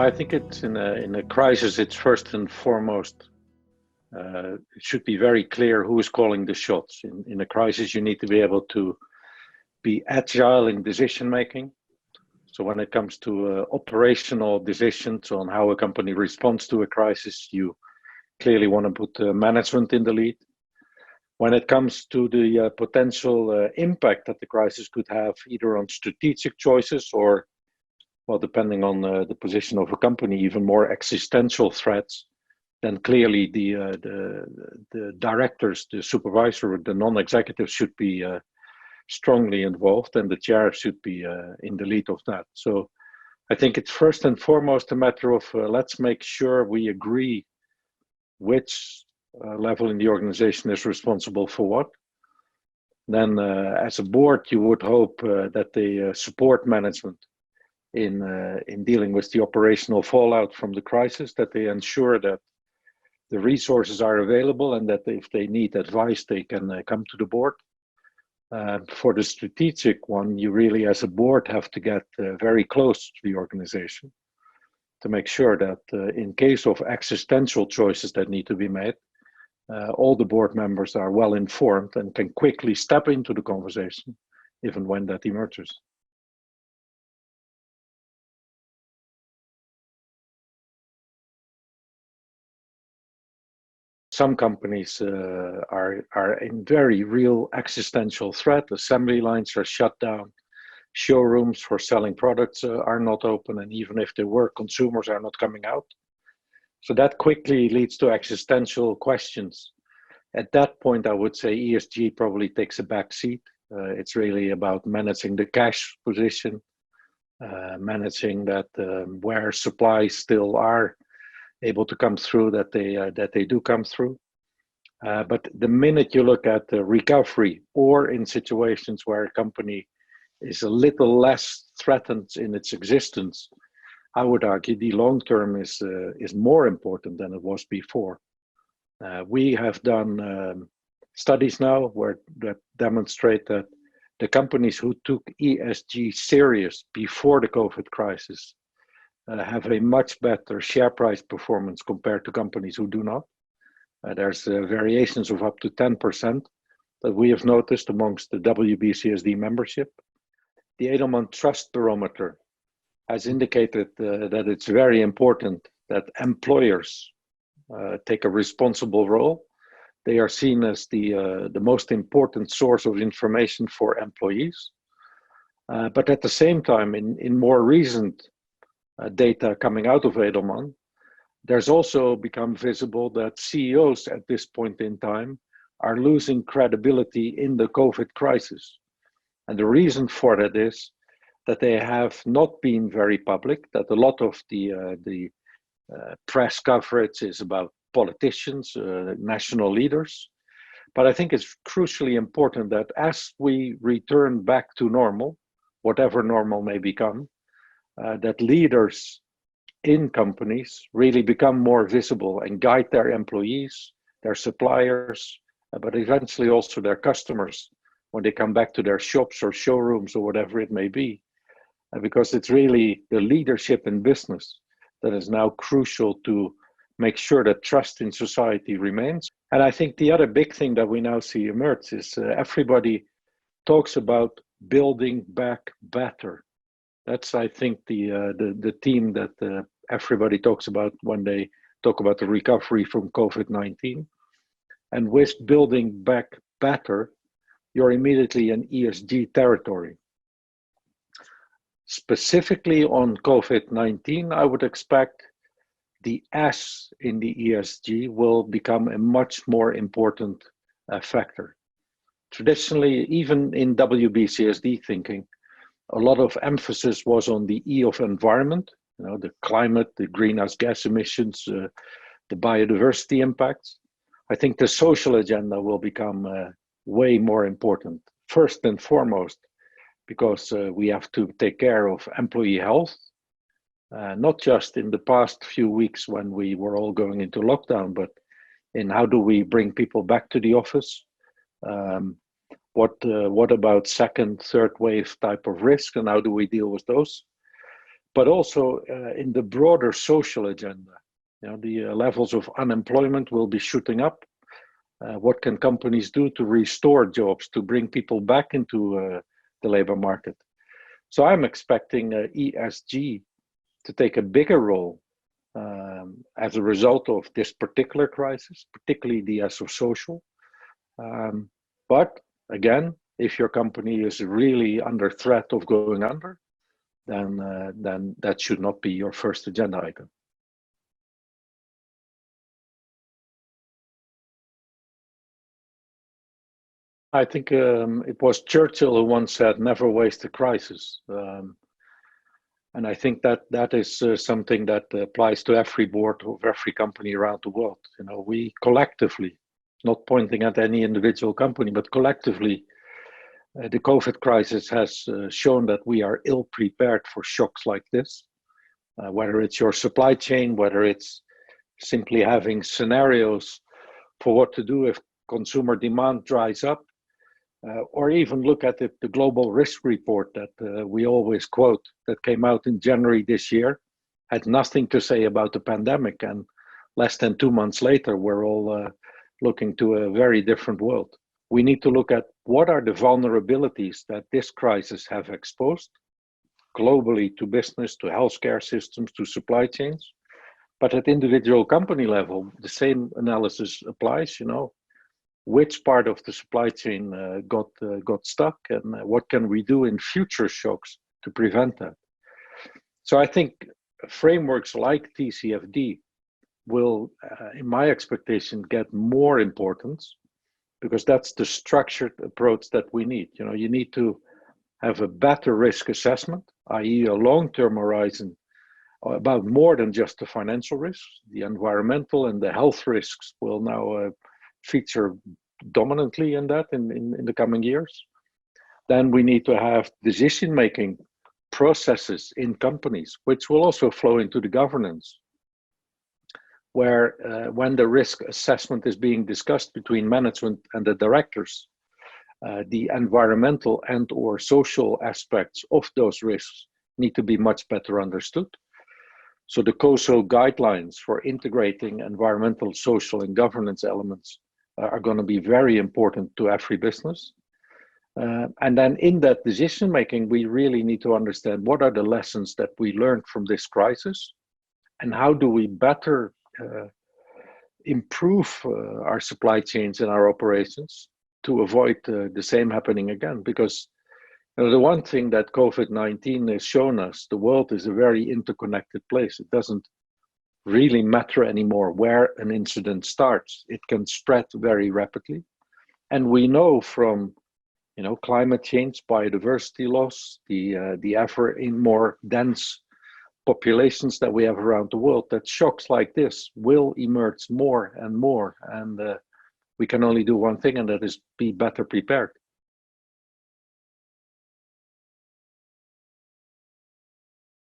I think it's in a crisis, it's first and foremost, it should be very clear who is calling the shots. In a crisis, you need to be able to be agile in decision making. So when it comes to operational decisions on how a company responds to a crisis, you clearly want to put management in the lead. When it comes to the potential impact that the crisis could have either on strategic choices or, well, depending on the position of a company, even more existential threats, then clearly the directors, the supervisor, the non-executives should be strongly involved, and the chair should be in the lead of that. So I think it's first and foremost a matter of let's make sure we agree which level in the organization is responsible for what. Then as a board, you would hope that they support management in dealing with the operational fallout from the crisis, that they ensure that the resources are available and that if they need advice, they can come to the board. For the strategic one, you really as a board have to get very close to the organization to make sure that in case of existential choices that need to be made, all the board members are well informed and can quickly step into the conversation, even when that emerges. Some companies are in very real existential threat. Assembly lines are shut down. Showrooms for selling products are not open. And even if they were, consumers are not coming out. So that quickly leads to existential questions. At that point, I would say ESG probably takes a back seat. It's really about managing the cash position, managing that where supplies still are able to come through, that they do come through. But the minute you look at the recovery, or in situations where a company is a little less threatened in its existence, I would argue the long term is more important than it was before. We have done studies now that demonstrate that the companies who took ESG serious before the COVID crisis have a much better share price performance compared to companies who do not. There's variations of up to 10% that we have noticed amongst the WBCSD membership. The Edelman Trust Barometer has indicated that it's very important that employers take a responsible role. They are seen as the most important source of information for employees. But at the same time, in more recent data coming out of Edelman, there's also become visible that CEOs at this point in time are losing credibility in the COVID crisis. And the reason for that is that they have not been very public, that a lot of the press coverage is about politicians, national leaders. But I think it's crucially important that as we return back to normal, whatever normal may become, that leaders in companies really become more visible and guide their employees, their suppliers, but eventually also their customers when they come back to their shops or showrooms or whatever it may be. Because it's really the leadership in business that is now crucial to make sure that trust in society remains. And I think the other big thing that we now see emerge is everybody talks about building back better. That's, I think, the theme that everybody talks about when they talk about the recovery from COVID-19. And with building back better, you're immediately in ESG territory. Specifically on COVID-19, I would expect the S in the ESG will become a much more important factor. Traditionally, even in WBCSD thinking, a lot of emphasis was on the E of environment, the climate, the greenhouse gas emissions, the biodiversity impacts. I think the social agenda will become way more important, first and foremost, because we have to take care of employee health, not just in the past few weeks when we were all going into lockdown, but in how do we bring people back to the office? What about second, third wave type of risk, and how do we deal with those? but also in the broader social agenda. The levels of unemployment will be shooting up. What can companies do to restore jobs, to bring people back into the labor market? So I'm expecting ESG to take a bigger role as a result of this particular crisis, particularly the S of social. But again, if your company is really under threat of going under, then that should not be your first agenda item. I think it was Churchill who once said, "Never waste a crisis." And I think that is something that applies to every board of every company around the world. We collectively, not pointing at any individual company, but collectively, the COVID crisis has shown that we are ill prepared for shocks like this. Whether it's your supply chain, whether it's simply having scenarios for what to do if consumer demand dries up, or even look at the global risk report that we always quote, that came out in January this year, had nothing to say about the pandemic, and less than 2 months later, we're all looking to a very different world. We need to look at what are the vulnerabilities that this crisis have exposed globally to business, to healthcare systems, to supply chains. But at individual company level, the same analysis applies. Which part of the supply chain got stuck, and what can we do in future shocks to prevent that? So I think frameworks like TCFD will, in my expectation, get more importance, because that's the structured approach that we need. You need to have a better risk assessment, i.e. a long-term horizon about more than just the financial risks. The environmental and the health risks will now feature dominantly in that in the coming years. Then we need to have decision-making processes in companies, which will also flow into the governance, where when the risk assessment is being discussed between management and the directors, the environmental and or social aspects of those risks need to be much better understood. So the COSO guidelines for integrating environmental, social, and governance elements are going to be very important to every business. And then in that decision making, we really need to understand what are the lessons that we learned from this crisis, and how do we better improve our supply chains and our operations to avoid the same happening again. Because the one thing that COVID-19 has shown us, the world is a very interconnected place. It doesn't really matter anymore where an incident starts. It can spread very rapidly. And we know from climate change, biodiversity loss, the ever in more dense populations that we have around the world, that shocks like this will emerge more and more. And we can only do one thing, and that is be better prepared.